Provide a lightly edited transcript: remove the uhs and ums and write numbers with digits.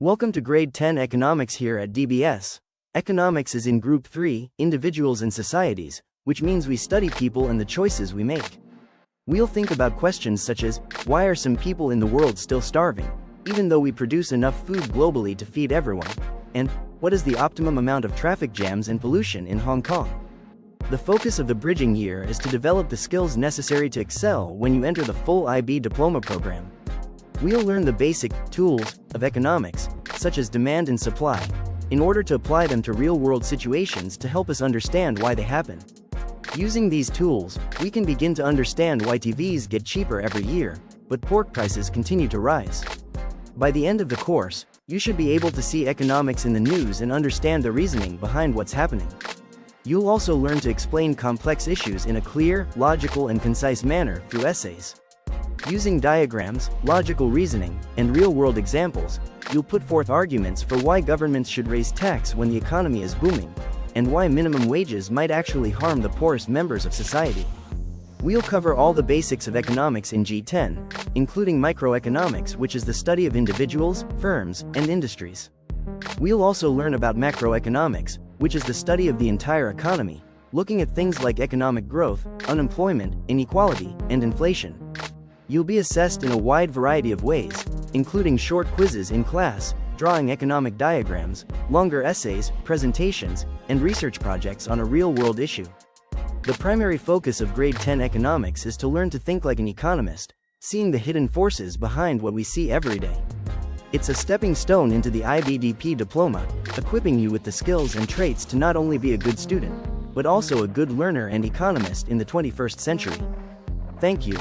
Welcome to Grade 10 Economics here at DBS. Economics is in Group 3, Individuals and Societies, which means we study people and the choices we make. We'll think about questions such as, why are some people in the world still starving, even though we produce enough food globally to feed everyone? And, what is the optimum amount of traffic jams and pollution in Hong Kong? The focus of the bridging year is to develop the skills necessary to excel when you enter the full IB diploma program. We'll learn the basic tools of economics, such as demand and supply, in order to apply them to real-world situations to help us understand why they happen. Using these tools, we can begin to understand why TVs get cheaper every year, but pork prices continue to rise. By the end of the course, you should be able to see economics in the news and understand the reasoning behind what's happening. You'll also learn to explain complex issues in a clear, logical, and concise manner through essays. Using diagrams, logical reasoning, and real-world examples, you'll put forth arguments for why governments should raise tax when the economy is booming, and why minimum wages might actually harm the poorest members of society. We'll cover all the basics of economics in G10, including microeconomics, which is the study of individuals, firms, and industries. We'll also learn about macroeconomics, which is the study of the entire economy, looking at things like economic growth, unemployment, inequality, and inflation. You'll be assessed in a wide variety of ways, including short quizzes in class, drawing economic diagrams, longer essays, presentations, and research projects on a real-world issue. The primary focus of Grade 10 Economics is to learn to think like an economist, seeing the hidden forces behind what we see every day. It's a stepping stone into the IBDP diploma, equipping you with the skills and traits to not only be a good student, but also a good learner and economist in the 21st century. Thank you.